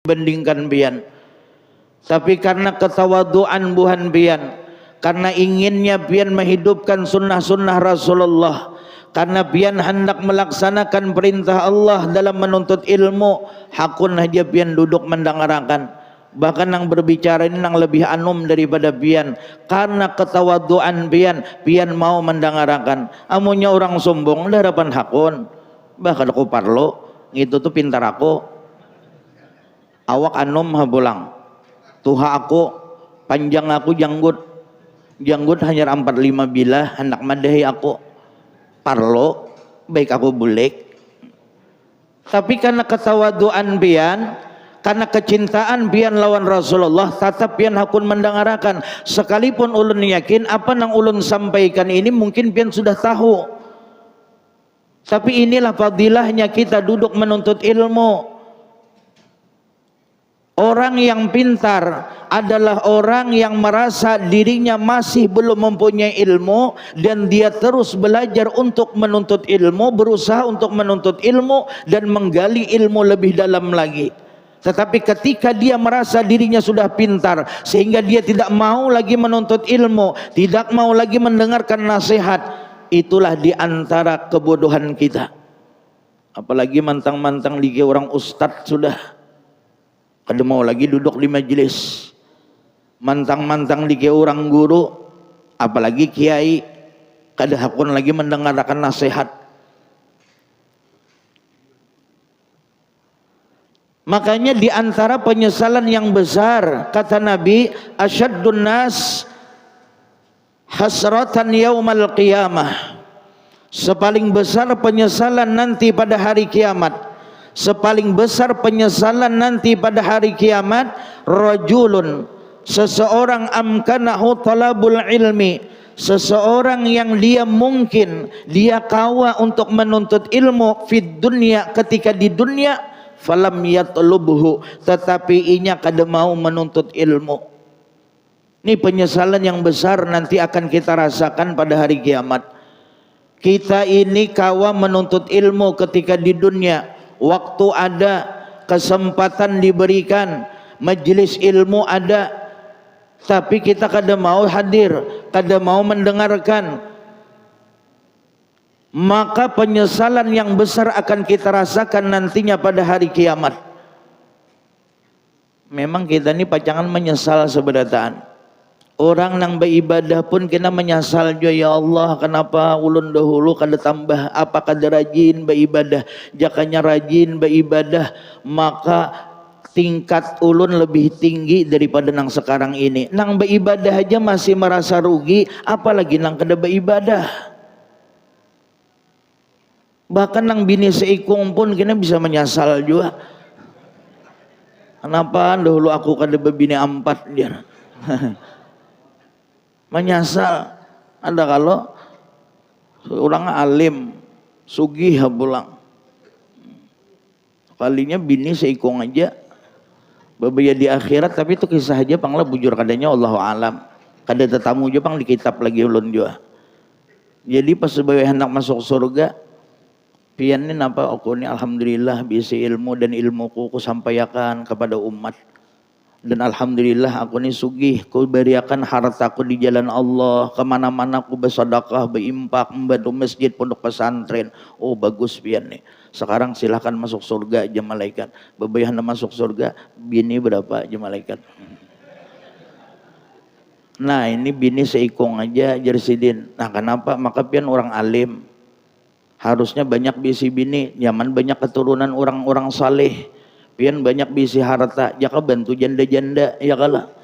bandingkan pian. Tapi karena ketawaduan buhan pian, karena inginnya pian menghidupkan sunnah-sunnah Rasulullah, karena pian hendak melaksanakan perintah Allah dalam menuntut ilmu, hakun aja pian duduk mendengarkan. Bahkan yang berbicara ini yang lebih anum daripada pian, karena ketawaduan pian, pian mau mendengarkan. Amunnya orang sombong harapan hakun, bahkan aku parlo gitu tuh pintar aku, awak anum habulang, tuha aku panjang aku janggut hanya 45 bilah, hendak madahi aku parlo baik aku bulek. Tapi karena ketawaduan pian, karena kecintaan pian lawan Rasulullah, tetap pian hakun mendengarkan. Sekalipun ulun yakin apa yang ulun sampaikan ini mungkin pian sudah tahu, tapi inilah fadilahnya kita duduk menuntut ilmu. Orang yang pintar adalah orang yang merasa dirinya masih belum mempunyai ilmu dan dia terus belajar untuk menuntut ilmu, berusaha untuk menuntut ilmu dan menggali ilmu lebih dalam lagi. Tetapi ketika dia merasa dirinya sudah pintar sehingga dia tidak mau lagi menuntut ilmu, tidak mau lagi mendengarkan nasihat, itulah di antara kebodohan kita. Apalagi mantang-mantang lagi orang ustadz sudah kada mau lagi duduk di majelis, mantang-mantang lagi orang guru, apalagi kiai, kada hakun lagi mendengarkan nasihat. Makanya di antara penyesalan yang besar, kata Nabi, asyaddun nas hasratan yaumal qiyamah, sepaling besar penyesalan nanti pada hari kiamat, sepaling besar penyesalan nanti pada hari kiamat, rajulun, seseorang amkanahu talabul ilmi, seseorang yang dia mungkin dia kawa untuk menuntut ilmu fid dunya, ketika di dunia, falam yatlubhu, tetapi inya kada mau menuntut ilmu. Ini penyesalan yang besar nanti akan kita rasakan pada hari kiamat. Kita ini kawa menuntut ilmu ketika di dunia, waktu ada, kesempatan diberikan, majelis ilmu ada, tapi kita kada mau hadir, kada mau mendengarkan. Maka penyesalan yang besar akan kita rasakan nantinya pada hari kiamat. Memang kita ini pacangan menyesal seberataan. Orang yang beribadah pun kena menyesal juga, ya Allah kenapa ulun dahulu kada tambah apa kada rajin beribadah. Jakanya rajin beribadah maka tingkat ulun lebih tinggi daripada nang sekarang ini. Nang beribadah aja masih merasa rugi, apalagi nang kada beribadah. Bahkan nang bini seikung pun kena bisa menyesal juga. Kenapa dahulu aku kada bebini 4 dia. Menyesal. Ada kalau orang alim sugih pulang, kalinya bini seikung aja babaya di akhirat, tapi itu kisah aja panglah bujur kadanya Allahu alam. Kada tetamu aja pang di kitab lagi ulun juga. Jadi pas sebagai hendak masuk surga, pian ni napa aku ni alhamdulillah bisa ilmu dan ilmuku ku sampaikan kepada umat. Dan alhamdulillah aku ni sugih, ku beriakan hartaku di jalan Allah, kemana-mana ku bersedekah, berimpak, membantu masjid, pondok pesantren. Oh bagus pian nih. Sekarang silahkan masuk surga aja malaikat. Bebayah masuk surga, bini berapa aja malaikat. Nah ini bini seikung aja jersidin. Nah kenapa? Maka pian orang alim, harusnya banyak bisi bini, nyaman banyak keturunan orang-orang saleh. Pian banyak bisi harta, jaka bantu janda-janda, ya kalah.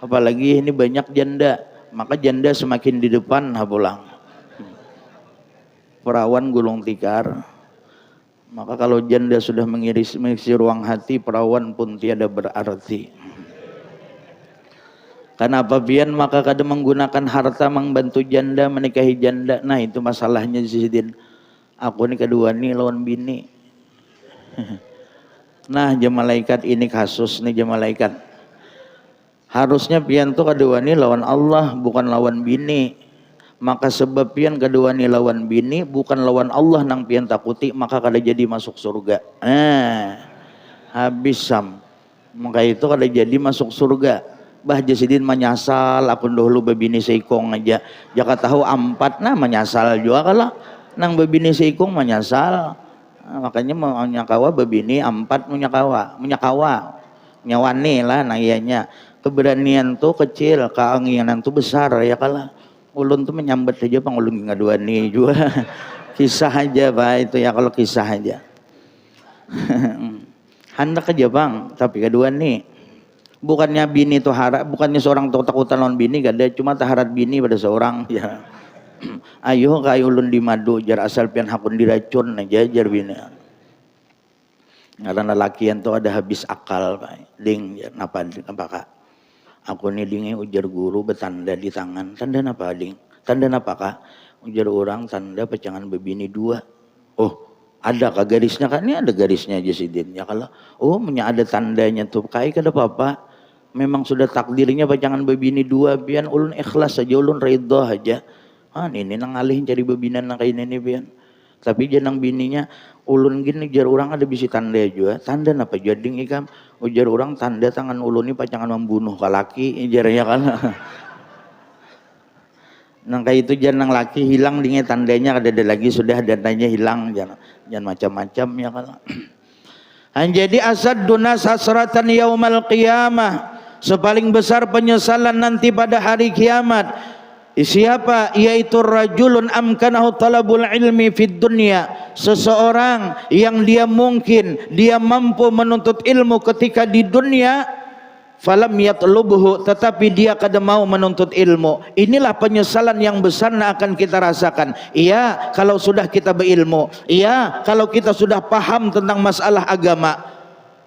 Apalagi ini banyak janda, maka janda semakin di depan hapulang. Perawan gulung tikar. Maka kalau janda sudah mengisi ruang hati, perawan pun tiada berarti. Kenapa pian? Maka kada menggunakan harta membantu janda, menikahi janda. Nah itu masalahnya Zidin. Aku ni kedua ni lawan bini. Nah jam malaikat ini kasus nih jam malaikat. Harusnya pian tuh kedua ni lawan Allah bukan lawan bini. Maka sebab pian kedua ni lawan bini bukan lawan Allah nang pian takuti, maka kada jadi masuk surga. Habis sam. Maka itu kada jadi masuk surga. Bah jasidin menyasal aku dahulu babini seikong aja. Jaka tahu ampat nah menyasal juga kalah. Nang babini seikong menyasal. Nah, makanya mau nyakawa babini ampat menyakawa. Nyawani lah nah iyanya. Keberanian tuh kecil, keanginan tuh besar ya kalah. Ulun tuh menyambat aja pang ulun ngaduan nih juga. Kisah aja Pak itu ya kalau kisah aja. Hendak aja Bang, tapi kedua nih. Bukannya bini itu harap, bukannya seorang tuh takutan lawan bini, gak ada cuma taharat bini pada seorang ya. Ayo kayu ulun di madu jar asal pian hakun diracun aja jar bini. Karena lelakian tuh ada habis akal Pak. Ding napa Kak? Aku nih dingi ujar guru betanda di tangan. Tanda apa ding? Tanda apa Kak? Ujar orang tanda pecangan bebini dua. Oh ada kak garisnya kan? Ini ada garisnya aja sidin. Ya kalau oh punya ada tandanya tuh. Kayak kada apa-apa. Memang sudah takdirnya pecangan bebini dua. Biar ulun ikhlas aja, ulun ridho aja. Ah ini nang alihin cari bebinan nang kain ini biar. Tapi janang bininya ulun gini jar orang ada bisi tanda juga. Tanda apa jading ikam? Ujar orang tanda tangan ulun ini pacangan membunuh ke laki. Jarnya kan. Nang kayak itu janang laki hilang dingin tandanya ada lagi sudah tandanya hilang jangan macam-macam ya kan. Jadi asad dunas hasratan yaumal qiyamah. Sepaling besar penyesalan nanti pada hari kiamat. Siapa? Yaitu rajulun amkanahu talabul ilmi fid dunya. Seseorang yang dia mungkin dia mampu menuntut ilmu ketika di dunia, falam yatlubhu, tetapi dia kada mau menuntut ilmu. Inilah penyesalan yang besar yang akan kita rasakan. Iya, kalau sudah kita berilmu. Iya, kalau kita sudah paham tentang masalah agama.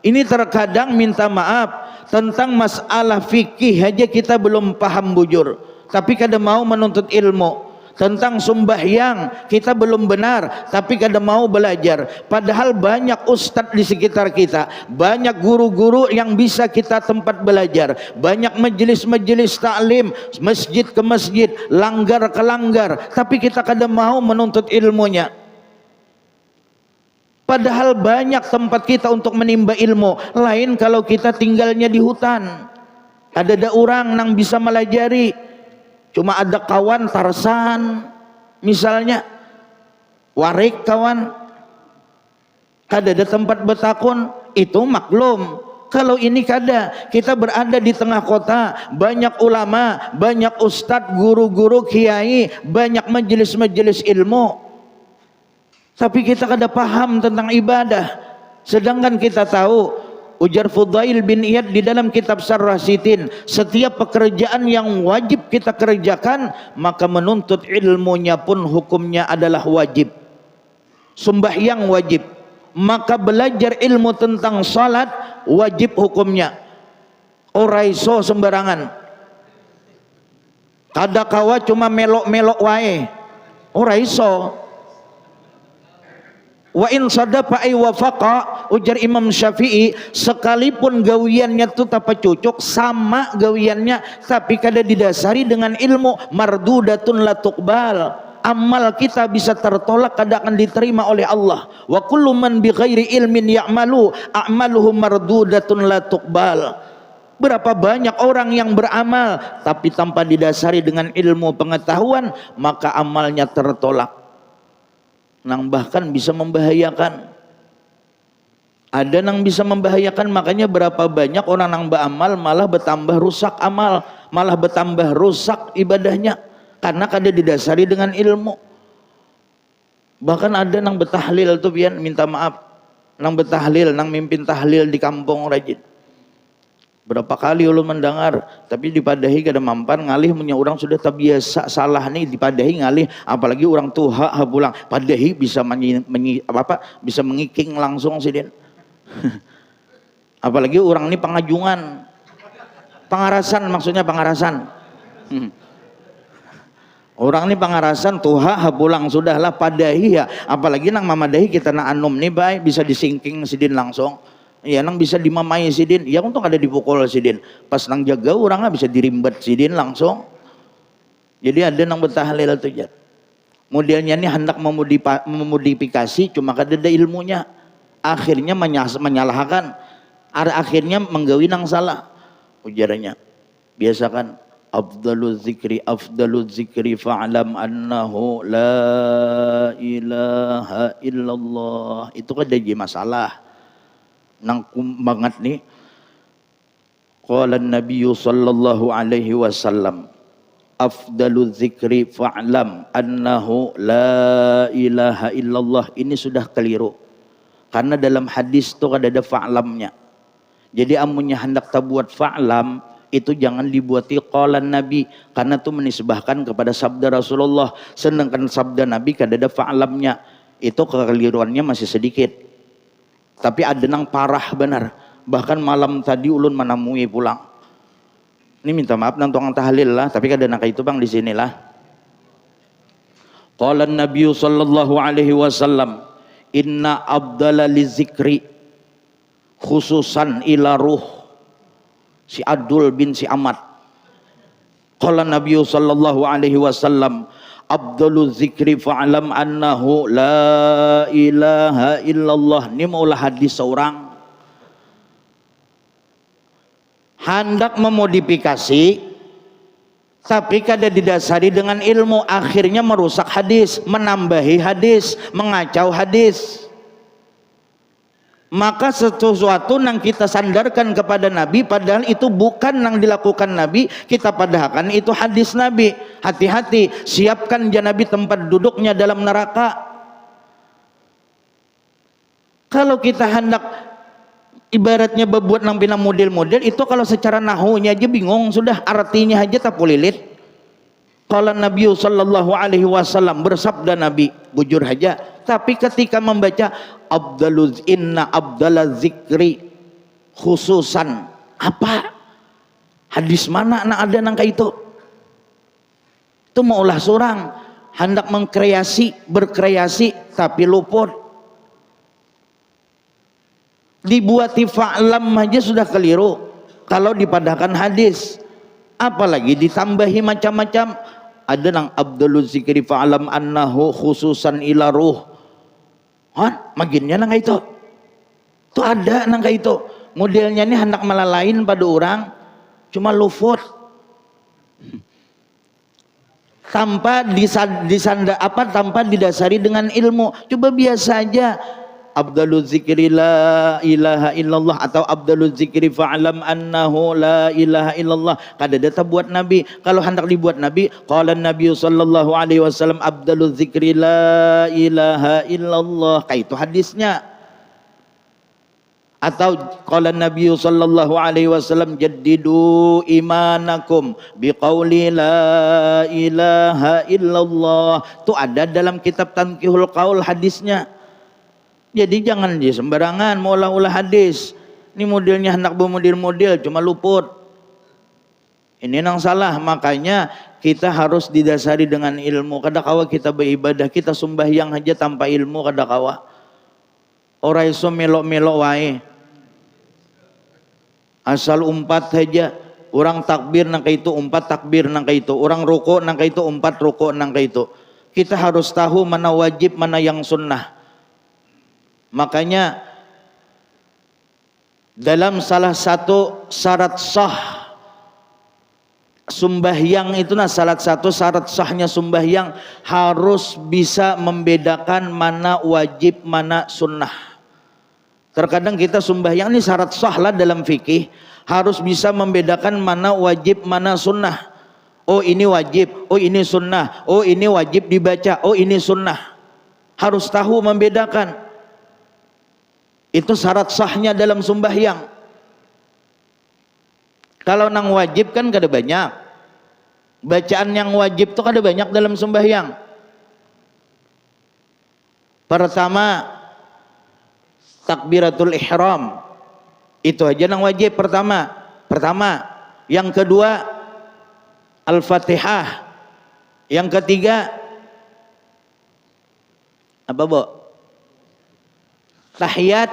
Ini terkadang minta maaf tentang masalah fikih aja kita belum paham bujur. Tapi kada mau menuntut ilmu. Tentang sembahyang kita belum benar, tapi kada mau belajar. Padahal banyak ustadz di sekitar kita, banyak guru-guru yang bisa kita tempat belajar, banyak majelis-majelis taklim, masjid ke masjid, langgar ke langgar, tapi kita kada mau menuntut ilmunya. Padahal banyak tempat kita untuk menimba ilmu. Lain kalau kita tinggalnya di hutan. Ada orang yang bisa melajari. Cuma ada kawan Tarsan misalnya, warik kawan, kada ada tempat betakun, itu maklum. Kalau ini kada, kita berada di tengah kota, banyak ulama, banyak ustadz, guru-guru, kiai, banyak majelis-majelis ilmu, tapi kita kada paham tentang ibadah. Sedangkan kita tahu, ujar Fudail bin Iyad di dalam kitab Syarah Sitin, setiap pekerjaan yang wajib kita kerjakan, maka menuntut ilmunya pun hukumnya adalah wajib. Sembahyang wajib, maka belajar ilmu tentang salat wajib hukumnya. Ora iso sembarangan. Kada kawa cuma melok-melok wae. Ora iso. Wa in sadafa ay wafaqa, ujar Imam Syafi'i, sekalipun gawiannya itu tapa cocok sama gawiannya tapi kada didasari dengan ilmu, mardudatun la tuqbal. Amal kita bisa tertolak, kada akan diterima oleh Allah. Wa kullu man bi ghairi ilmin ya'malu a'maluhu mardudatun la tuqbal. Berapa banyak orang yang beramal tapi tanpa didasari dengan ilmu pengetahuan, maka amalnya tertolak. Nang bahkan bisa membahayakan. Ada nang bisa membahayakan, makanya berapa banyak orang nang beramal malah bertambah rusak amal, malah bertambah rusak ibadahnya karena kada didasari dengan ilmu. Bahkan ada nang betahlil tuh pian minta maaf, nang betahlil, nang mimpin tahlil di kampung rajin. Berapa kali ulun mendengar, tapi dipadahi kada mampan ngalih punya orang sudah terbiasa salah nih dipadahi ngalih, apalagi orang tuha pulang padahi bisa bisa mengiking langsung sidin. Apalagi orang ini pengajungan, pengarasan maksudnya pengarasan. Orang ini pengarasan tuha pulang sudahlah padahi ya, apalagi nang mamadahi kita na anum nih baik bisa disingking sidin langsung. Ya nang bisa dimamai sidin, ya untung ada dipukul sidin. Pas nang jaga orang bisa dirimbat sidin langsung. Jadi ada nang betahlil tuh jat. Modelnya ini hendak memodifikasi, cuma kada ada ilmunya. Akhirnya menyalahkan. Akhirnya menggawi nang salah ujarannya. Biasakan afdalul zikri fa'lam annahu la ilaha illallah. Itu kan jadi masalah nang banget nih. Qala an-nabiy sallallahu alaihi wasallam afdalul zikri fa'lam annahu la ilaha illallah. Ini sudah keliru. Karena dalam hadis itu ada fa'lamnya. Jadi amunnya hendak tabuat fa'lam itu jangan dibuati qala nabi, karena itu menisbahkan kepada sabda Rasulullah. Sedangkan sabda Nabi kada ada fa'lamnya. Itu kekeliruannya masih sedikit. Tapi ada nang parah benar. Bahkan malam tadi ulun menemui pulang. Ini minta maaf nang tukang tahlil lah, tapi kada nak itu bang di sinilah. Qala Nabi sallallahu alaihi wasallam, inna abdala lizikri khususan ila ruh. Si Abdul bin si Ahmad. Qala Nabi sallallahu alaihi wasallam, abdul zikri fa'lam annahu la ilaha illallah. Ini maulah hadis seorang hendak memodifikasi, tapi kada didasari dengan ilmu, akhirnya merusak hadis, menambahi hadis, mengacau hadis. Maka sesuatu yang kita sandarkan kepada Nabi padahal itu bukan yang dilakukan Nabi, kita padahkan itu hadis Nabi. Hati-hati, siapkan Nabi tempat duduknya dalam neraka. Kalau kita hendak ibaratnya berbuat nang bina model-model itu, kalau secara nahunya aja bingung, sudah artinya aja tak lilit. Kalau Nabi sallallahu alaihi wasallam bersabda, Nabi bujur aja, tapi ketika membaca abdaluz inna abdalaz zikri khususan, apa hadis mana nak ada nangka itu maulah seorang hendak mengkreasi, berkreasi tapi luput. Dibuati fa'lam aja sudah keliru kalau dipadahkan hadis, apalagi ditambahi macam-macam. Ada nang abdul zikri fa'lam annahu khususan ila ruh. Maginnya nang itu tuh ada nang itu modelnya ini hendak melalain pada orang, cuma lufut tanpa tanpa didasari dengan ilmu. Coba biasa aja abdalul zikri la ilaha illallah atau abdalul zikri fa'lam annahu la ilaha illallah. Kada data buat Nabi. Kalau hendak dibuat Nabi, qala Nabi sallallahu alaihi wasallam abdalul zikri la ilaha illallah. Kayak itu hadisnya. Atau qala Nabi sallallahu alaihi wasallam jaddidu imanakum biqauli la ilaha illallah. Itu ada dalam kitab Tanqihul Qaul hadisnya. Jadi jangan di sembarangan mau ulah hadis. Ini modelnya hendak bermodel-model cuma luput. Ini yang salah. Makanya kita harus didasari dengan ilmu. Kadakawa kita beribadah, kita sembahyang aja tanpa ilmu kadakawa. Ora iso melok-melok wae. Asal umpat saja. Orang takbir nangka itu, umpat takbir nangka itu. Orang ruko nangka itu, umpat ruko nangka itu. Kita harus tahu mana wajib, mana yang sunnah. Makanya dalam salah satu syarat sah sembahyang itu, salah satu syarat sahnya sembahyang harus bisa membedakan mana wajib mana sunnah. Terkadang kita sembahyang ini syarat sah lah dalam fikih, harus bisa membedakan mana wajib mana sunnah. Oh ini wajib, oh ini sunnah, oh ini wajib dibaca, oh ini sunnah. Harus tahu membedakan. Itu syarat sahnya dalam sembahyang. Kalau nang wajib kan kada banyak. Bacaan yang wajib tuh kada banyak dalam sembahyang. Pertama takbiratul ihram. Itu aja nang wajib pertama. Yang kedua Al-Fatihah. Yang ketiga apa, Bu? Tahiyat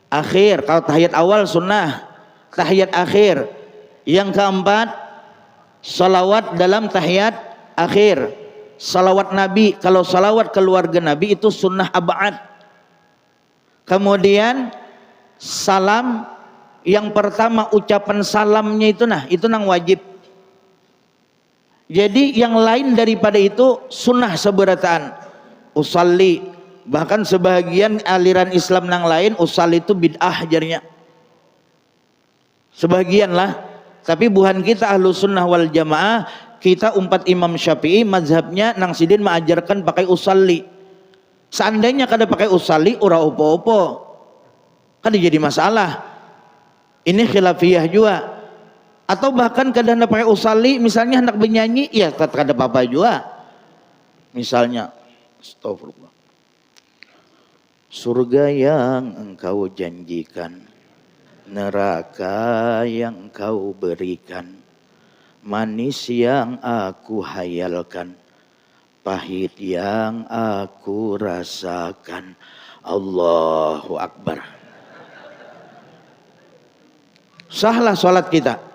akhir. Kalau tahiyat awal sunnah, tahiyat akhir. Yang keempat salawat dalam tahiyat akhir. Salawat Nabi, kalau salawat keluarga Nabi itu sunnah ab'ad. Kemudian salam yang pertama ucapan salamnya itu nang wajib. Jadi yang lain daripada itu sunnah seberataan. Usalli, bahkan sebagian aliran Islam nang lain usalli itu bid'ah jarinya. Sebagian lah, tapi buhan kita ahlu sunnah wal jamaah, kita umat Imam Syafi'i mazhabnya nang sidin mengajarkan pakai usalli. Seandainya kada pakai usalli ura opo-opo, kada jadi masalah. Ini khilafiyah juga. Atau bahkan kada hendak pakai usalli, misalnya hendak bernyanyi, ya kada apa-apa juga. Misalnya, astagfirullah, surga yang engkau janjikan, neraka yang kau berikan, manis yang aku hayalkan, pahit yang aku rasakan. Allahu Akbar. Sahlah sholat kita.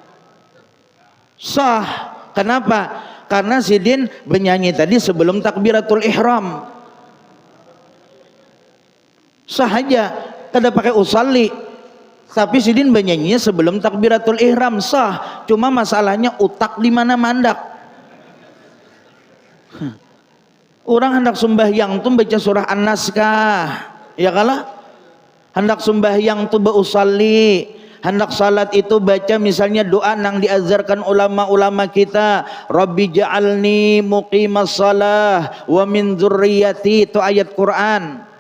Sah. Kenapa? Karena sidin bernyanyi tadi sebelum takbiratul ihram. Sah aja, kada pakai usalli. Tapi sidin bernyanyinya sebelum takbiratul ihram, sah. Cuma masalahnya utak di mana mandak. Orang hendak sembahyang tuh baca surah An-Nas kah? Ya kalah? Hendak sembahyang tuh bausalli. Hendak salat itu baca misalnya doa nang diajarkan ulama-ulama kita, Rabbi ja'alni muqimas salah wa min dzurriyyati, itu ayat Quran.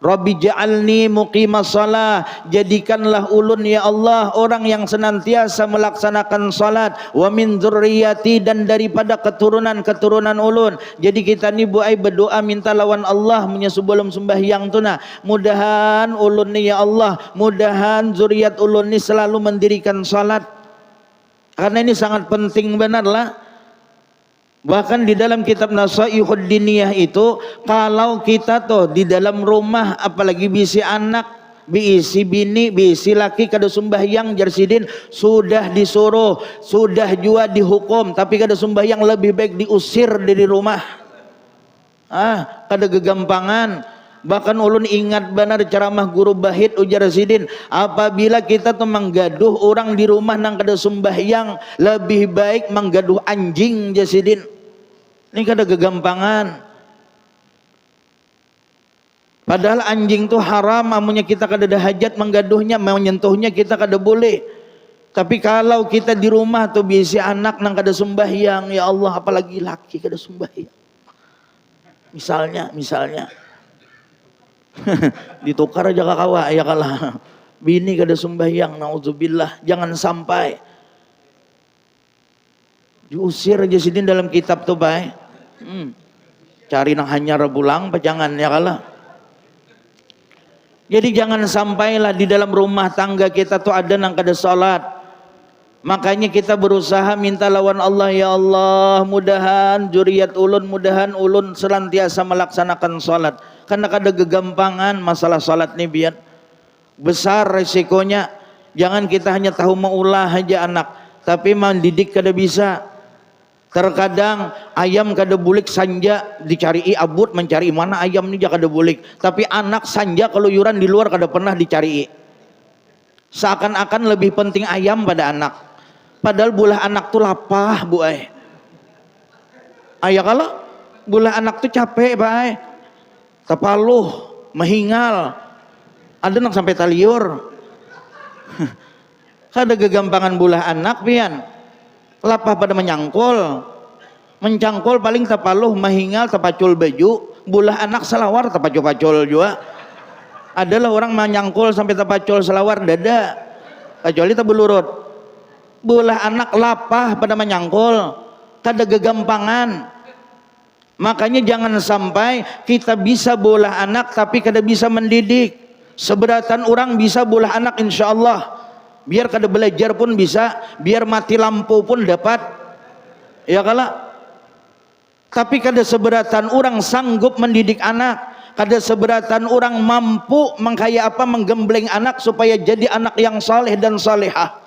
Rabbi ja'alni muqimas salah, jadikanlah ulun ya Allah orang yang senantiasa melaksanakan salat, wa min dzurriyyati, dan daripada keturunan-keturunan ulun. Jadi kita ni buai berdoa minta lawan Allah punya sebelum sembahyang tu nah, mudahan ulun ni ya Allah, mudahan zuriat ulun ni selalu mendirikan salat. Karena ini sangat penting benarlah. Bahkan di dalam kitab Nasaihud Diniyah itu, kalau kita tuh di dalam rumah apalagi bisi anak, bisi bini, bisi laki kada sembahyang jarsidin, sudah disuruh, sudah juga dihukum, tapi kada sembahyang lebih baik diusir dari rumah. Kada gegampangan. Bahkan ulun ingat benar ceramah guru Bahid ujar sidin, apabila kita tuh menggaduh orang di rumah nang kada sembahyang, lebih baik menggaduh anjing jasidin. Ini kada gegampangan. Padahal anjing tuh haram, amunnya kita kada ada hajat menggaduhnya, menyentuhnya kita kada boleh. Tapi kalau kita di rumah tuh biasa anak nang kada sembahyang, ya Allah, apalagi laki kada sembahyang. Misalnya ditukar aja kawa ya kalah, bini kada sembahyang, naudzubillah, jangan sampai diusir aja sidin dalam kitab tuh baik. Cari nang hanyar bulang jangan ya kalah. Jadi jangan sampailah di dalam rumah tangga kita tuh ada nang kada salat. Makanya kita berusaha minta lawan Allah, ya Allah, mudahan juriat ulun, mudahan ulun senantiasa melaksanakan salat. Karena kada gegampangan masalah salat nih biar besar resikonya. Jangan kita hanya tahu maulah aja anak, tapi mendidik kada bisa. Terkadang ayam kada bulik sanja dicari abut, mencari mana ayam ni kada bulik. Tapi anak sanja keluyuran di luar kada pernah dicari. Seakan-akan lebih penting ayam pada anak. Padahal bulah anak tuh lapah bu ay. Ayah kalau bulah anak tuh capek bay, tapaluh, mehingal, ada nang sampai taliur. Kada gegampangan bulah anak pian. Lapah pada mencangkul paling tapaluh, mehingal, tapacul baju. Bulah anak selawar tapacul-pacul juga. Adalah orang menyangkul sampai tapacul selawar dada, kecuali tabulurut. Bulah anak lapah pada menyangkul, kada gegampangan. Makanya jangan sampai kita bisa bolah anak tapi kada bisa mendidik. Seberatan orang bisa bolah anak insya Allah, biar kada belajar pun bisa, biar mati lampu pun dapat, ya kalah. Tapi kada seberatan orang sanggup mendidik anak, kada seberatan orang mampu menggembleng anak supaya jadi anak yang saleh dan salehah.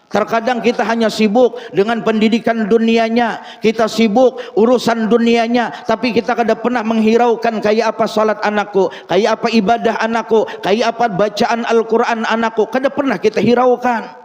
Terkadang kita hanya sibuk dengan pendidikan dunianya, kita sibuk urusan dunianya, tapi kita kada pernah menghiraukan kayak apa salat anakku, kayak apa ibadah anakku, kayak apa bacaan Al-Quran anakku, kada pernah kita hiraukan.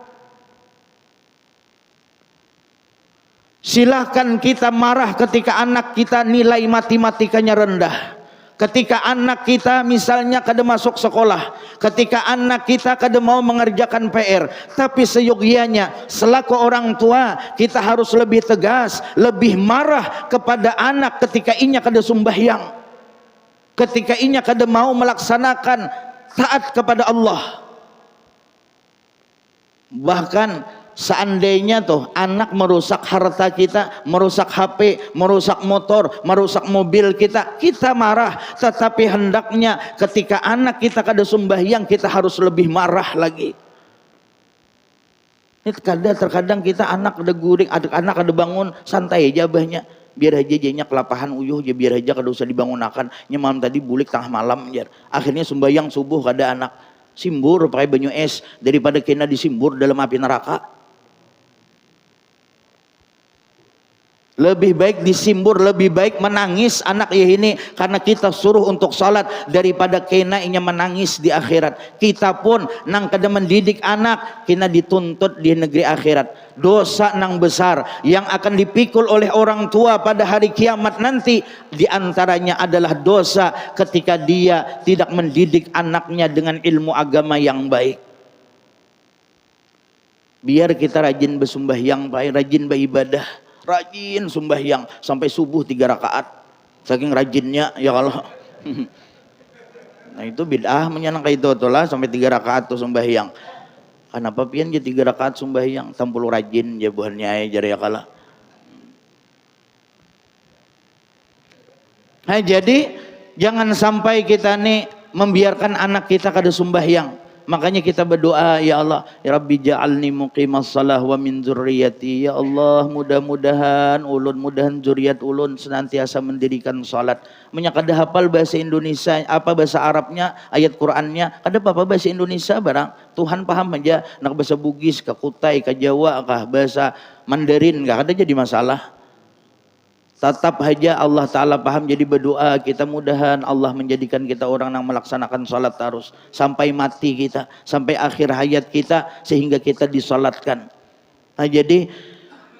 Silahkan kita marah ketika anak kita nilai matematikanya rendah, ketika anak kita misalnya kada masuk sekolah, ketika anak kita kada mau mengerjakan PR. Tapi seyogianya selaku orang tua kita harus lebih tegas, lebih marah kepada anak ketika inya kada sembahyang, ketika inya kada mau melaksanakan taat kepada Allah. Bahkan seandainya tuh anak merusak harta kita, merusak HP, merusak motor, merusak mobil kita, kita marah. Tetapi hendaknya ketika anak kita kada sembahyang, kita harus lebih marah lagi. Ini terkadang kita anak ada guring, anak ada bangun, santai aja abahnya. Biar aja jadinya kelapahan uyuh aja, biar aja kada usah dibangunakan. Nyemam tadi bulik tengah malam jar. Akhirnya sembahyang subuh kada anak. Simbur pakai banyu es daripada kena disimbur dalam api neraka. Lebih baik disimbur, lebih baik menangis anak ya ini karena kita suruh untuk sholat daripada kena inya menangis di akhirat. Kita pun nang kada mendidik anak, kena dituntut di negeri akhirat. Dosa nang besar yang akan dipikul oleh orang tua pada hari kiamat nanti, diantaranya adalah dosa ketika dia tidak mendidik anaknya dengan ilmu agama yang baik. Biar kita rajin bersembahyang, rajin beribadah, rajin sembahyang sampai subuh 3 rakaat, saking rajinnya ya kalau. Nah itu bid'ah menyenang kayak itu lah sampai 3 rakaat tuh sembahyang. Kenapa pian je 3 rakaat sembahyang tampul rajin je buahnya aja ya kalah. Nah jadi jangan sampai kita nih membiarkan anak kita kada sembahyang. Makanya kita berdoa, ya Allah, ya Rabbi ja'alni muqimas salah wa min dzurriyyati. Ya Allah, mudah-mudahan mudahan zuriat ulun senantiasa mendirikan salat. Menyak kada hafal bahasa Indonesia, apa bahasa Arabnya, ayat Qur'annya, kada apa-apa bahasa Indonesia barang. Tuhan paham aja, nak bahasa Bugis, ke Kutai, ke Jawa, kah bahasa Mandarin, kah kada jadi masalah. Tetap aja Allah Ta'ala paham, jadi berdoa kita mudahan Allah menjadikan kita orang yang melaksanakan salat terus sampai mati kita, sampai akhir hayat kita, sehingga kita disalatkan. Nah jadi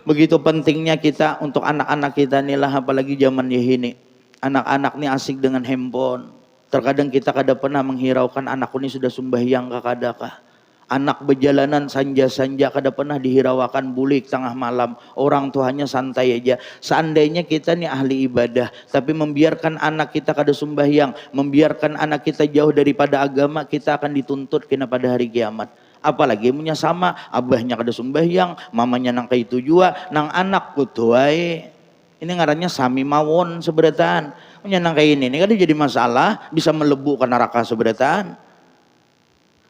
begitu pentingnya kita untuk anak-anak kita nih lah, apalagi zaman ini anak-anak nih asik dengan handphone. Terkadang kita kada pernah menghiraukan anakku ini sudah sembahyang kakadakah. Anak berjalanan sanja-sanja kada pernah dihiraukan bulik tengah malam, orang tuanya santai aja. Seandainya kita nih ahli ibadah tapi membiarkan anak kita kada sembahyang, membiarkan anak kita jauh daripada agama, kita akan dituntut kena pada hari kiamat. Apalagi punya sama abahnya kada sembahyang, mamanya nang kayak itu jua, nang anak kutuai. Ini ngarannya sami mawon seberatan. Punya nang kayak ini kada jadi masalah, bisa melebu ke neraka seberatan.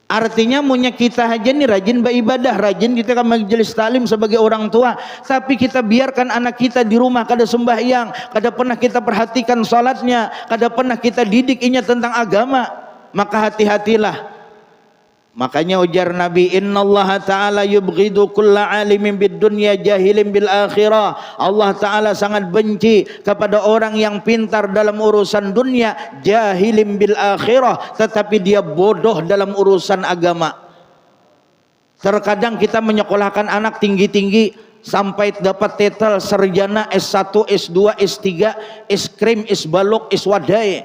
Artinya punya kita aja nih rajin beribadah, rajin kita ke majelis taklim sebagai orang tua, tapi kita biarkan anak kita di rumah kada sembahyang, kada pernah kita perhatikan salatnya, kada pernah kita didik inya tentang agama, maka hati-hatilah. Makanya ujar Nabi, innallaha ta'ala yubghidu kulla alimin bid dunya jahilin bil akhirah. Allah Ta'ala sangat benci kepada orang yang pintar dalam urusan dunia, jahilin bil akhirah, tetapi dia bodoh dalam urusan agama. Terkadang kita menyekolahkan anak tinggi-tinggi sampai dapat titel sarjana S1, S2, S3, S-krim, S-balok, S-wadai.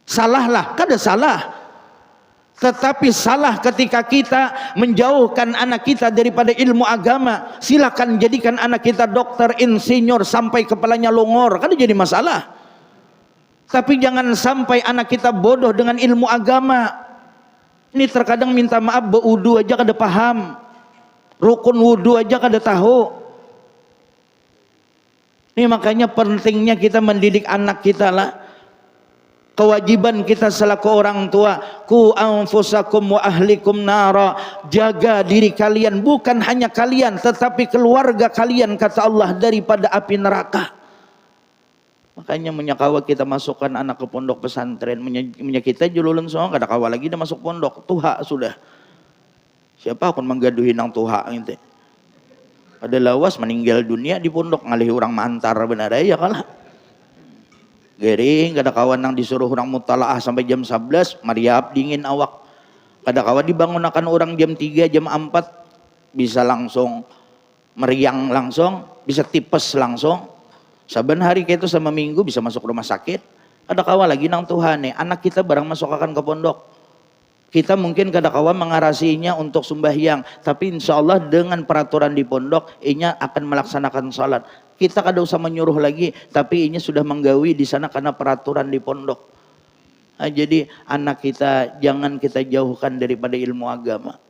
Salahlah, kada salah. Tetapi salah ketika kita menjauhkan anak kita daripada ilmu agama. Silakan jadikan anak kita dokter, insinyur sampai kepalanya longor, kan jadi masalah. Tapi jangan sampai anak kita bodoh dengan ilmu agama. Ini terkadang minta maaf berwudu aja kada paham, rukun wudu aja kada tahu. Ini makanya pentingnya kita mendidik anak kita lah. Kewajiban kita selaku orang tua, ku anfusakum wa ahlikum nara, jaga diri kalian, bukan hanya kalian tetapi keluarga kalian, kata Allah, daripada api neraka. Makanya menyakawa kita masukkan anak ke pondok pesantren, kita jululun semua kada kawa lagi dah masuk pondok, tuha sudah. Siapa akun menggaduhi nang tuha gitu. Pada lawas meninggal dunia di pondok ngalih orang mantar benar ya kalah. Gering kada kawan nang disuruh orang mutalaah sampai jam 11 mariap dingin awak. Kada kawan dibangun akan orang jam 3 jam 4 bisa langsung meriang langsung, bisa tipes langsung. Saban hari kayak itu sama minggu bisa masuk rumah sakit. Kada kawan lagi nang Tuhan nih, anak kita barang masuk akan ke pondok. Kita mungkin kada kawan mengarasinya untuk sembahyang, tapi insya Allah dengan peraturan di pondok, inya akan melaksanakan salat. Kita kada usah menyuruh lagi, tapi inya sudah menggawi di sana karena peraturan di pondok. Nah, jadi anak kita jangan kita jauhkan daripada ilmu agama.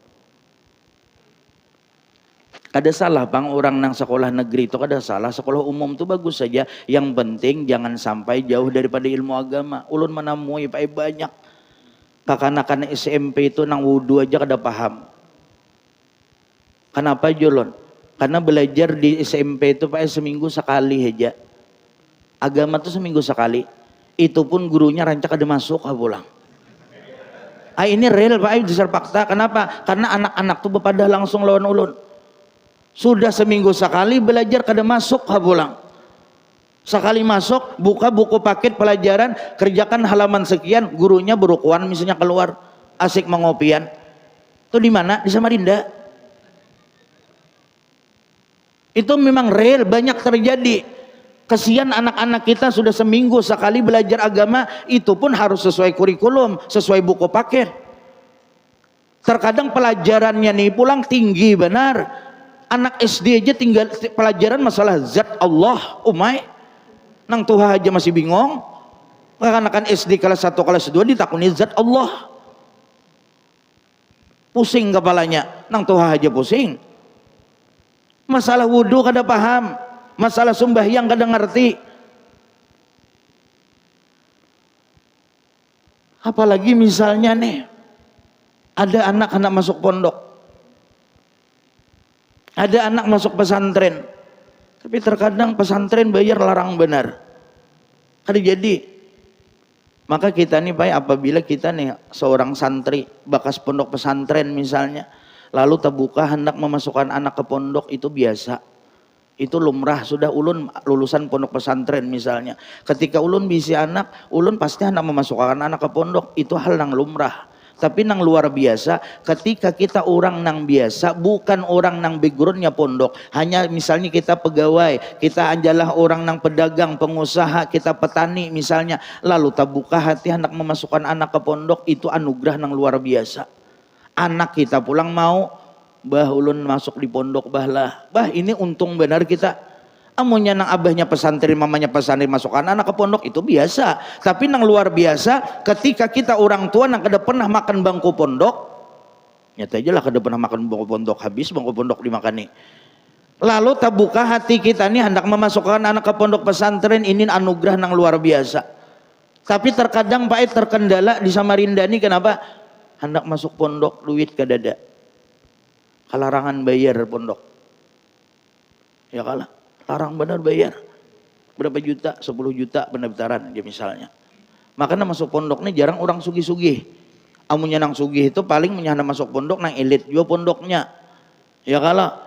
Kada salah bang orang nang sekolah negeri itu kada salah, sekolah umum itu bagus saja. Yang penting jangan sampai jauh daripada ilmu agama. Ulun menemui banyak kakanakan SMP itu nang wudu aja kada paham. Kenapa Jolon? Karena belajar di SMP itu Pak seminggu sekali aja. Agama tuh seminggu sekali. Itu pun gurunya rancak ada masuk pulang. Ini real Pak, dasar fakta. Kenapa? Karena anak-anak tuh bepada langsung lawan ulun. Sudah seminggu sekali belajar kada masuk pulang. Sekali masuk, buka buku paket pelajaran, kerjakan halaman sekian, gurunya berukuan misalnya keluar, asik mengopian. Itu di mana? Di Samarinda. Itu memang real, banyak terjadi. Kesian anak-anak kita sudah seminggu sekali belajar agama, itu pun harus sesuai kurikulum, sesuai buku paket. Terkadang pelajarannya nih pulang tinggi benar. Anak SD aja tinggal pelajaran masalah zat Allah, umay. Nang Tuhan aja masih bingung. Akan SD kelas 1 kelas 2 ditakuni zat Allah. Pusing kepalanya. Nang Tuhan aja pusing. Masalah wudhu kada paham. Masalah sembahyang kada ngerti. Apalagi misalnya nih, ada anak-anak masuk pondok. Ada anak masuk pesantren. Tapi terkadang pesantren bayar larang benar. Ada jadi. Maka kita nih Pak, apabila kita nih seorang santri bekas pondok pesantren misalnya, lalu terbuka hendak memasukkan anak ke pondok, itu biasa. Itu lumrah, sudah ulun lulusan pondok pesantren misalnya. Ketika ulun bisi anak, ulun pasti hendak memasukkan anak ke pondok, itu hal yang lumrah. Tapi nang luar biasa, ketika kita orang nang biasa, bukan orang nang backgroundnya pondok, hanya misalnya kita pegawai, kita adalah orang nang pedagang, pengusaha, kita petani misalnya, lalu terbuka hati hendak memasukkan anak ke pondok, itu anugerah nang luar biasa. Anak kita pulang mau, bah ulun masuk di pondok bah ini untung benar kita. Amunnya nang abahnya pesantren, mamanya pesantren masukkan anak ke pondok itu biasa. Tapi nang luar biasa ketika kita orang tua nang kada pernah makan bangku pondok, nyata aja lah kada pernah makan bangku pondok, habis bangku pondok dimakan nih. Lalu terbuka hati kita nih hendak memasukkan anak ke pondok pesantren, ini anugerah nang luar biasa. Tapi terkadang Pak terkendala di Samarinda nih, kenapa? Hendak masuk pondok duit kada ada. Kelarangan bayar pondok. Ya kalah. Larang benar bayar. Berapa juta? 10 juta pendaftaran dia misalnya. Makanya masuk pondok nih jarang orang sugih-sugih. Amunnya nang sugih itu paling menyana masuk pondok nang elit juga pondoknya. Ya kalah.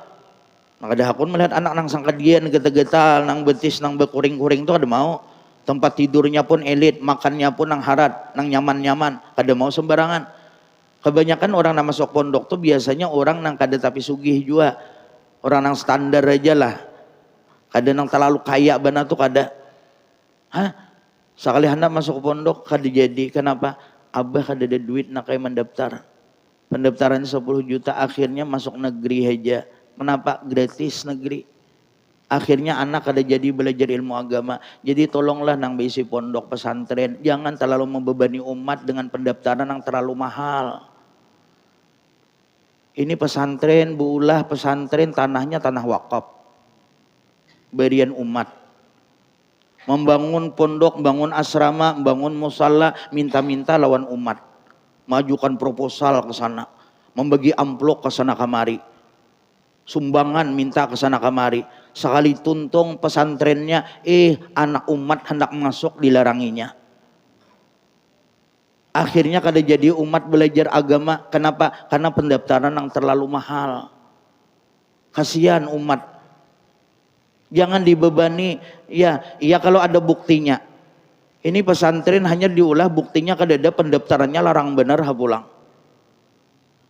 Maka dah aku melihat anak nang sangkadian getal-getal, nang betis, nang bekuring-kuring itu ada mau. Tempat tidurnya pun elit, makannya pun nang harat, nang nyaman-nyaman, kada mau sembarangan. Kebanyakan orang nang masuk pondok tuh biasanya orang nang kada tapi sugih juga. Orang nang standar aja lah. Kada nang terlalu kaya benar tuh kada. Sekali hendak masuk ke pondok kada jadi. Kenapa? Abah kada ada duit nak kayak mendaftar. Pendaftarannya 10 juta, akhirnya masuk negeri aja. Kenapa? Gratis negeri. Akhirnya anak kada jadi belajar ilmu agama. Jadi tolonglah nang bisi pondok pesantren, jangan terlalu membebani umat dengan pendaftaran yang terlalu mahal. Ini pesantren, buulah pesantren, tanahnya tanah wakaf. Berian umat. Membangun pondok, bangun asrama, bangun musalla, minta-minta lawan umat. Majukan proposal ke sana. Membagi amplop ke sana kemari. Sumbangan minta ke sana kemari. Sekali tuntung pesantrennya, anak umat hendak masuk dilaranginya. Akhirnya kada jadi umat belajar agama. Kenapa? Karena pendaftaran yang terlalu mahal. Kasihan umat. Jangan dibebani. Ya kalau ada buktinya. Ini pesantren hanya diulah buktinya kada ada pendaftarannya larang benar pulang.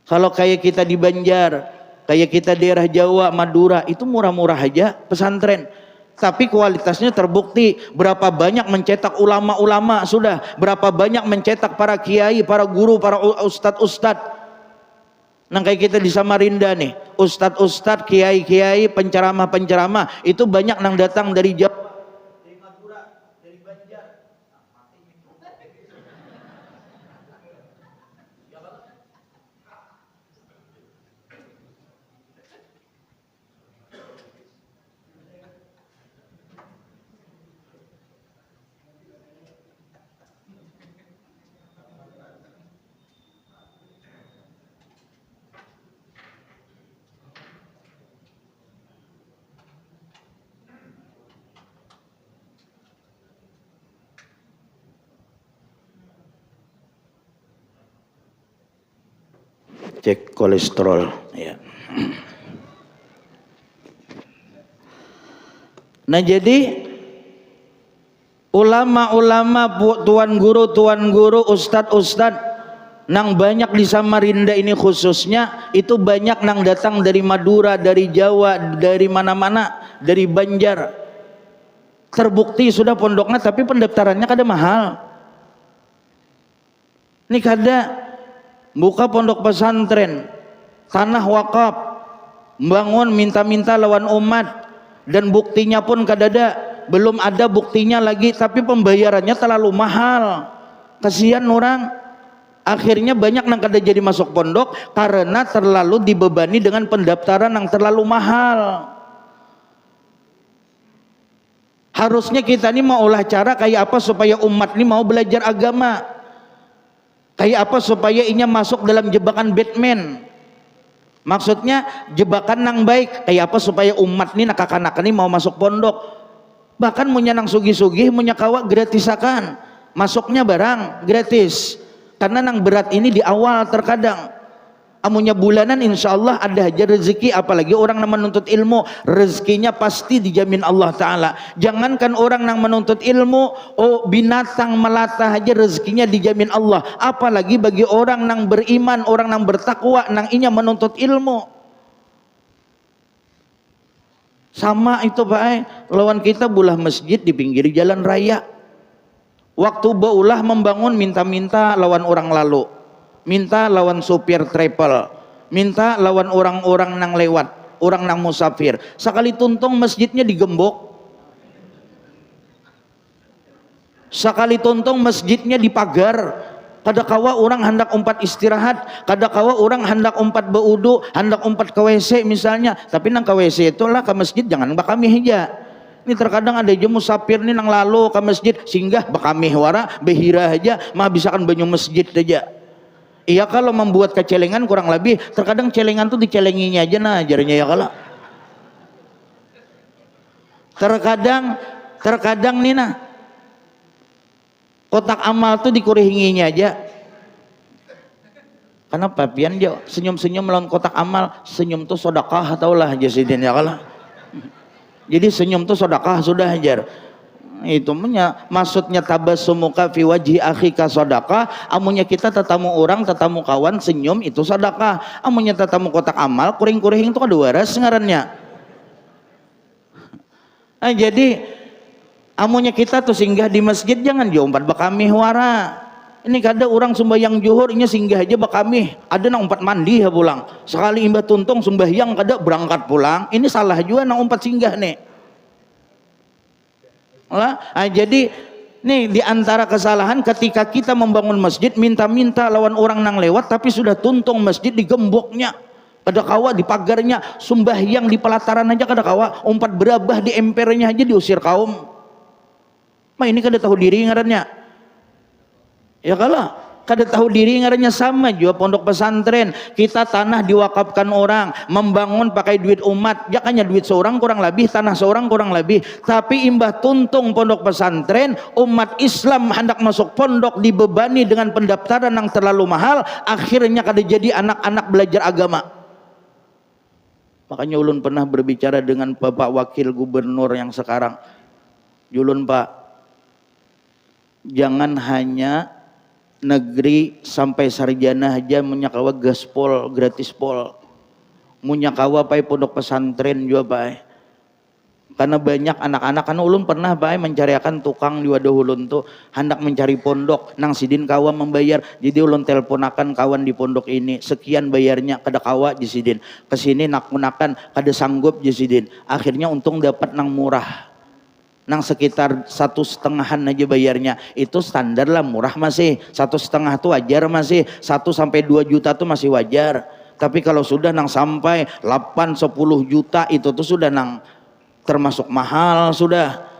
Kalau kayak kita di Banjar, kayak kita daerah Jawa, Madura, itu murah-murah aja pesantren. Tapi kualitasnya terbukti. Berapa banyak mencetak ulama-ulama sudah. Berapa banyak mencetak para kiai, para guru, para ustadz-ustadz. Nah kayak kita di Samarinda nih. Ustadz-ustadz, kiai-kiai, penceramah-penceramah. Itu banyak yang datang dari Jawa, dari Madura, dari Banjar. Cek kolesterol ya. Nah jadi ulama-ulama, tuan guru, ustad nang banyak di Samarinda ini khususnya itu banyak nang datang dari Madura, dari Jawa, dari mana-mana, dari Banjar. Terbukti sudah pondoknya tapi pendaftarannya kada mahal. Ini kada buka pondok pesantren, tanah wakaf, bangun minta-minta lawan umat, dan buktinya pun kadada, belum ada buktinya lagi, tapi pembayarannya terlalu mahal. Kasihan orang. Akhirnya banyak yang kada jadi masuk pondok karena terlalu dibebani dengan pendaftaran yang terlalu mahal. Harusnya kita ini mau olah cara kayak apa supaya umat ini mau belajar agama. Kayak apa supaya inya masuk dalam jebakan Batman. Maksudnya jebakan yang baik. Kayak apa supaya umat ini nakakanak ini mau masuk pondok. Bahkan munya nang sugih-sugih munya kawa gratisakan. Masuknya barang gratis. Karena nang berat ini di awal terkadang. Amunya bulanan insya Allah ada aja rezeki. Apalagi orang yang menuntut ilmu, rezekinya pasti dijamin Allah Ta'ala. Jangankan orang yang menuntut ilmu, oh binatang melata aja rezekinya dijamin Allah. Apalagi bagi orang yang beriman, orang yang bertakwa, yang inya menuntut ilmu. Sama itu Pak, lawan kita bulah masjid di pinggir jalan raya. Waktu baulah membangun minta-minta lawan orang lalu. Minta lawan supir travel, minta lawan orang-orang nang lewat, orang nang musafir. Sekali tuntung masjidnya digembok, sekali tuntung masjidnya dipagar. Kada kawa orang hendak umpat istirahat, kada kawa orang hendak umpat beudu, hendak umpat ke WC misalnya. Tapi nang ke WC itulah ke masjid jangan bakami aja. Ini terkadang ada aja musafir nih nang lalu ke masjid singgah bakami wara behira aja, mah bisa kan banyu masjid aja. Iya kalau membuat kecelengan kurang lebih, terkadang celengan tuh dicelenginya aja nah ajarnya ya kalau. Terkadang nih nah kotak amal tuh dikuringinya aja. Kenapa pian dia senyum-senyum melawan kotak amal, senyum tuh sedekah taulah aja sidin ya kalau. Jadi senyum tuh sedekah sudah ajar. Itu maksudnya tabassumuka fi wajhi akhika sedekah. Amunnya kita tetamu orang, tetamu kawan senyum itu sedekah. Amunnya tetamu kotak amal kuring-kuring itu kada waras ngarannya. Nah, jadi amunnya kita tuh singgah di masjid jangan diumpat bakami wara. Ini kada orang sembahyang juhur inya singgah aja bakami. Ada nang umpat mandi ya pulang. Sekali imbah tuntung sembahyang kada berangkat pulang. Ini salah juga nang umpat singgah nih. Nah, jadi nih diantara kesalahan ketika kita membangun masjid minta-minta lawan orang nang lewat tapi sudah tuntung masjid digemboknya, kada kawa di pagarnya, sembahyang di pelataran aja kada kawa, umpat berabah di empernya aja diusir kaum. Mah ini kada tahu diri ngarannya. Ya kalah. kada tahu diri ngarannya sama juga pondok pesantren. Kita tanah diwakafkan orang, membangun pakai duit umat, jakanya duit seorang kurang lebih, tanah seorang kurang lebih, tapi imbah tuntung pondok pesantren, umat Islam hendak masuk pondok dibebani dengan pendaftaran yang terlalu mahal, akhirnya kada jadi anak-anak belajar agama. Makanya ulun pernah berbicara dengan Bapak Wakil Gubernur yang sekarang, ulun Pak, jangan hanya negeri sampai sarjana aja menyakawa gaspol gratis pol, munyakawa pai pondok pesantren juga pai. Karena banyak anak-anak, karena ulun pernah pai mencariakan tukang di wadah ulun tuh hendak mencari pondok, nang sidin kawa membayar, jadi ulun teleponakan kawan di pondok ini, sekian bayarnya, kada kawa jisidin, kesini nakunakan kada sanggup jisidin, akhirnya untung dapat nang murah. Nang sekitar 1,5-an aja bayarnya, itu standar lah, murah masih. 1,5 tuh wajar masih, 1 sampai 2 juta tuh masih wajar. Tapi kalau sudah nang sampai 8-10 juta itu tuh sudah nang termasuk mahal sudah.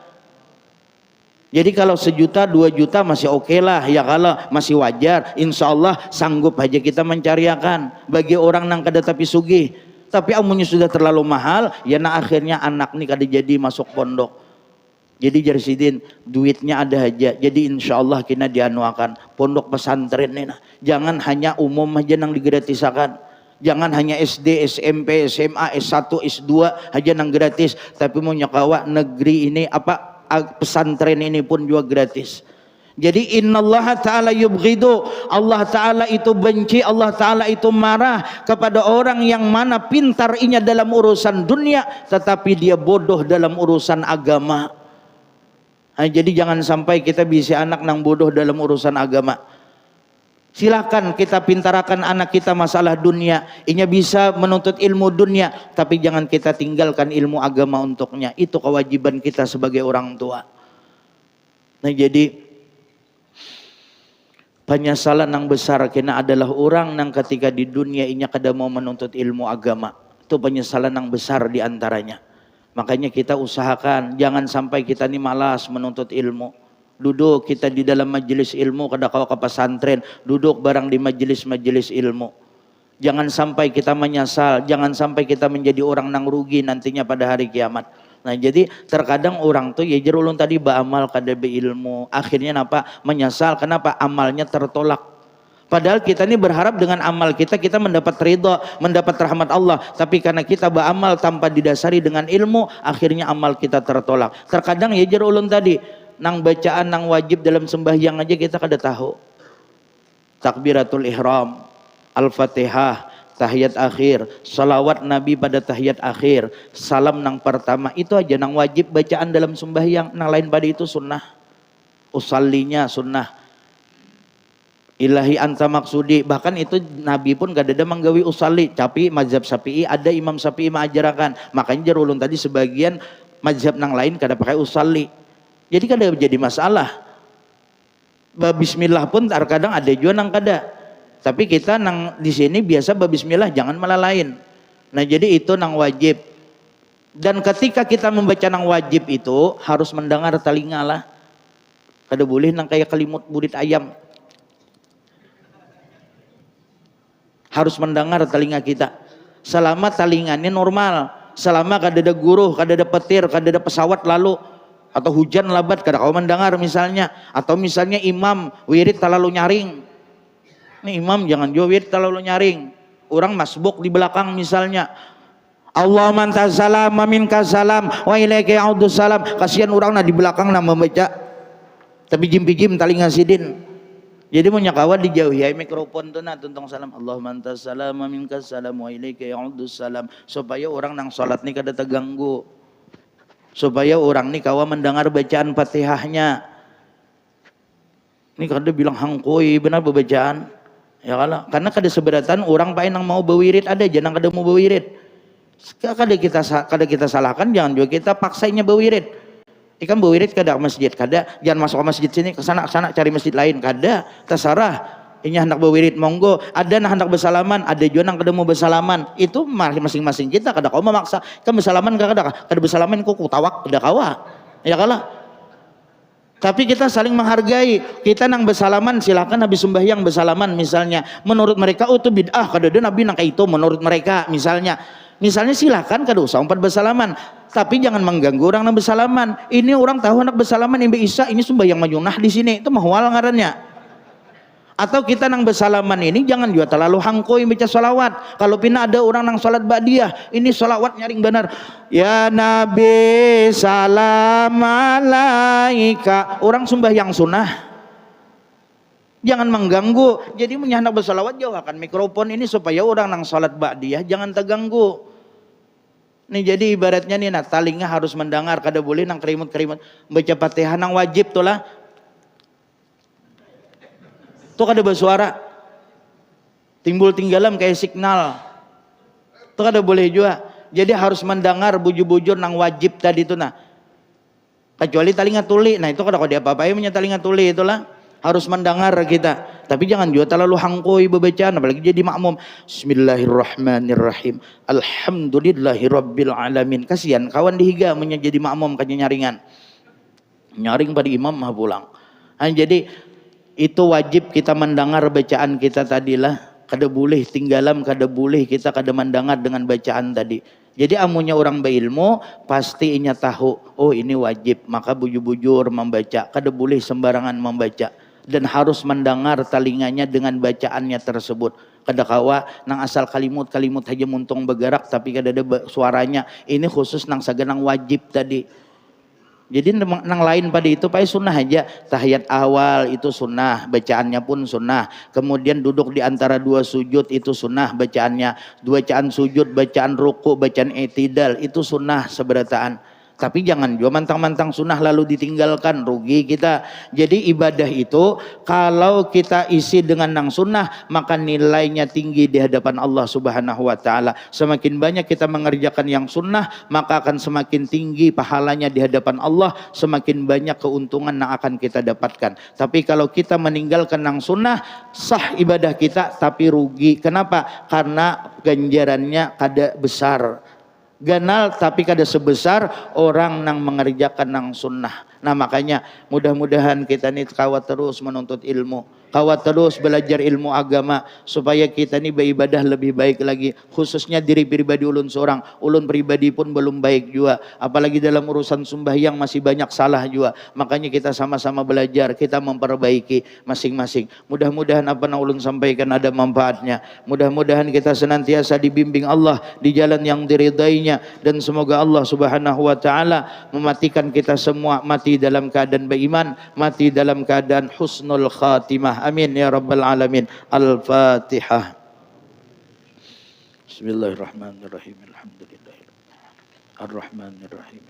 Jadi kalau 1 juta 2 juta masih oke lah ya, kalau masih wajar, insya Allah sanggup aja kita mencariakan bagi orang nang kada tapi sugih. Tapi amunnya sudah terlalu mahal ya, nah akhirnya anak nih kada jadi masuk pondok. Jadi jarsidin duitnya ada aja. Jadi insya Allah kita dianuakan pondok pesantren ini. Jangan hanya umum aja nang digratisakan. Jangan hanya SD, SMP, SMA, S1, S2 aja nang gratis. Tapi mau nyakawa negeri ini apa pesantren ini pun juga gratis. Jadi innallaha ta'ala yubghidu, Allah ta'ala itu benci, Allah ta'ala itu marah kepada orang yang mana pintar inya dalam urusan dunia tetapi dia bodoh dalam urusan agama. Nah, jadi jangan sampai kita bisa anak nang bodoh dalam urusan agama. Silakan kita pintarakan anak kita masalah dunia, inya bisa menuntut ilmu dunia, tapi jangan kita tinggalkan ilmu agama untuknya. Itu kewajiban kita sebagai orang tua. Nah, jadi penyesalan yang besar kena adalah orang yang ketika di dunia inya kada mau menuntut ilmu agama. Itu penyesalan yang besar diantaranya. Makanya kita usahakan jangan sampai kita ini malas menuntut ilmu. Duduk kita di dalam majelis ilmu, kada kawa ke pesantren, duduk barang di majelis-majelis ilmu. Jangan sampai kita menyesal, jangan sampai kita menjadi orang nang rugi nantinya pada hari kiamat. Nah, jadi terkadang orang tuh ya jerulun tadi beramal kada beilmu, akhirnya napa menyesal, kenapa amalnya tertolak. Padahal kita ini berharap dengan amal kita mendapat ridha, mendapat rahmat Allah. Tapi karena kita beramal tanpa didasari dengan ilmu, akhirnya amal kita tertolak. Terkadang ya jar ulun tadi, nang bacaan nang wajib dalam sembahyang aja kita kada tahu. Takbiratul ihram, al-fatihah, tahiyat akhir, salawat Nabi pada tahiyat akhir, salam nang pertama, itu aja nang wajib bacaan dalam sembahyang. Nang lain pada itu sunnah. Usallinya sunnah. Ilahi anta maksudi, bahkan itu Nabi pun gak ada menggawi usalli, tapi mazhab Syafi'i ada Imam Syafi'i mengajarkan. Makanya jarulun tadi sebagian mazhab nang lain kada pakai usalli. Jadi kada jadi masalah. Bismillah pun terkadang ada juga nang kada. Tapi kita nang di sini biasa bismillah jangan malah lain. Nah, jadi itu nang wajib. Dan ketika kita membaca nang wajib itu harus mendengar telinga lah. Kada boleh nang kayak kelimut burit ayam. Harus mendengar telinga kita. Selama telingannya normal, selama kada ada guru, kada ada petir, kada ada pesawat lalu, atau hujan labat kada kau mendengar misalnya, atau misalnya imam wirid terlalu nyaring. Nih imam jangan juga wirid terlalu nyaring. Orang masbuk di belakang misalnya. Allahumma anta salam wa minka salam wa ilaika ya'udus salam. Kasihan orang nah di belakang nah membaca. Tapi jim-jim telinga sidin. Jadi menyakawa dijauhi ya mikrofon tuh nah tuntang salam Allahumma antas salam wa minkas salam wa ilaika ya'udus salam, supaya orang nang salat nih kada terganggu, supaya orang nih kawa mendengar bacaan Fatihahnya. Ini kada bilang hangkoi benar bacaan ya kala, karena kada seberatan orang pae nang mau bawirid ada aja nang kada mau bawirid. Kada kita salahkan, jangan juga kita paksainya bawirid. Ikan bawirid kada ke masjid, kada, jangan masuk ke masjid sini, ke sana cari masjid lain, kada, terserah. Ini hendak bawirid monggo, ada nah hendak bersalaman, ada juga nang kada mau bersalaman. Itu masing-masing kita, kada kau memaksa. Kan bersalaman kada bersalaman kok tawak kada kawa. Ya kala. Tapi kita saling menghargai. Kita nang bersalaman, silakan habis sembahyang bersalaman misalnya. Menurut mereka itu bid'ah, kadang Nabi nang kayak itu menurut mereka misalnya. Misalnya silakan kada usah umpat bersalaman, tapi jangan mengganggu orang nang bersalaman. Ini orang tahu anak bersalaman Imbe Isa ini sembahyang majunah di sini, itu mahwal ngarannya. Atau kita nang bersalaman ini jangan juga terlalu hangkoi baca salawat. Kalau pina ada orang nang salat ba'diyah, ini salawat nyaring benar. Ya Nabi salam alaika. Orang sembahyang sunnah. Jangan mengganggu. Jadi menyandak bersalawat jauhkan mikrofon ini supaya orang nang salat ba'diyah jangan terganggu. Nih jadi ibaratnya nih nah talinga harus mendengar, kada boleh nang kerimut-kerimut baca Fatihah nang wajib tuh lah. Tuh kada bersuara. Timbul tinggalan kayak signal. Tuh kada boleh juga. Jadi harus mendengar bujur-bujur nang wajib tadi itu nah. Kecuali talinga tuli. Nah itu kada kau apa-apain punya talinga tuli itulah. Harus mendengar kita. Tapi jangan juga terlalu hangkoi bebacaan, apalagi jadi makmum. Bismillahirrahmanirrahim. Alhamdulillahirabbil alamin. Kasihan kawan dihiga menjadi makmum kanya nyaringan. Nyaring pada imam mah pulang. Nah, jadi itu wajib kita mendengar bacaan kita tadilah. Kada boleh tinggalam, kada boleh kita kada mendengar dengan bacaan tadi. Jadi amunya orang berilmu pasti inya tahu, oh ini wajib, maka bujur-bujur membaca. Kada boleh sembarangan membaca. Dan harus mendengar talinganya dengan bacaannya tersebut. Kada kawa nang asal kalimut-kalimut aja muntung bergerak tapi kada ada suaranya. Ini khusus nang saganang wajib tadi. Jadi nang lain pada itu pakai sunnah aja. Tahiyat awal itu sunnah, bacaannya pun sunnah. Kemudian duduk di antara dua sujud itu sunnah bacaannya. Bacaan sujud, bacaan ruku, bacaan i'tidal itu sunnah seberataan. Tapi jangan juga mantang-mantang sunnah lalu ditinggalkan, rugi kita. Jadi ibadah itu kalau kita isi dengan nang sunnah maka nilainya tinggi di hadapan Allah Subhanahu wa taala. Semakin banyak kita mengerjakan yang sunnah maka akan semakin tinggi pahalanya di hadapan Allah, semakin banyak keuntungan yang akan kita dapatkan. Tapi kalau kita meninggalkan nang sunnah, sah ibadah kita tapi rugi. Kenapa? Karena ganjarannya kada besar. Ganal tapi kada sebesar orang nang mengerjakan nang sunnah. Nah makanya mudah-mudahan kita nih kawat terus menuntut ilmu, kawat terus belajar ilmu agama supaya kita nih beribadah lebih baik lagi. Khususnya diri pribadi ulun seorang, ulun pribadi pun belum baik juga. Apalagi dalam urusan sembahyang masih banyak salah juga. Makanya kita sama-sama belajar, kita memperbaiki masing-masing. Mudah-mudahan apa yang ulun sampaikan ada manfaatnya. Mudah-mudahan kita senantiasa dibimbing Allah di jalan yang diridainya. Dan semoga Allah Subhanahu wa taala mematikan kita semua mati dalam keadaan beriman, mati dalam keadaan husnul khatimah. Amin ya rabbal alamin. Al-Fatihah. Bismillahirrahmanirrahim. Alhamdulillahirabbil Ar-Rahmanirrahim.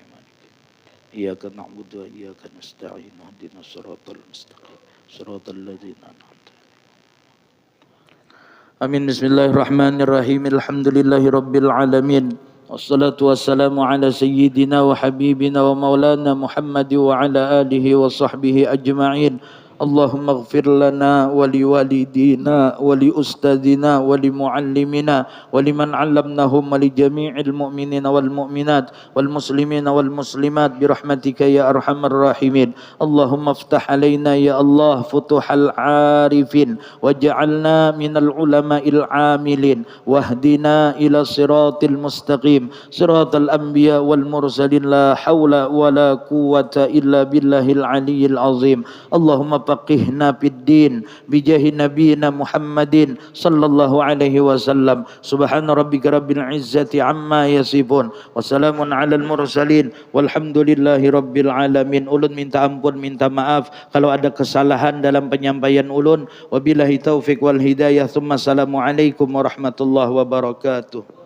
Iyyaka na'budu wa iyyaka nasta'in. Ihdinas siratal mustaqim. Siratal ladzina an'amta 'alaihim. Amin. Bismillahirrahmanirrahim. Alhamdulillahirabbil alamin. Wassalatu wassalamu ala sayyidina wa habibina wa maulana Muhammad wa ala alihi wa sahbihi ajma'in. Allahumma ighfir lana wa liwalidina wa li ustadina wa li muallimina wa liman 'allamnahum wa li jami'il mu'minina wal mu'minat wal muslimina wal muslimat bi rahmatika ya arhamar rahimin. Allahumma iftah alaina ya Allah futuhal 'arifin waj'alna minal ulama'il 'amilin wahdina ila siratil mustaqim siratal anbiya wal mursalin la haula wa la quwwata illa billahil aliyyil azim. Allahumma faqihna fid din bijahi nabiyina Muhammadin sallallahu alaihi wasallam. Subhana rabbika rabbil izzati amma yasifun wa salamun alal mursalin walhamdulillahi rabbil alamin. Ulun minta ampun, minta maaf kalau ada kesalahan dalam penyampaian ulun. Wabillahi taufik wal hidayah. Tsumma assalamu alaikum warahmatullahi wabarakatuh.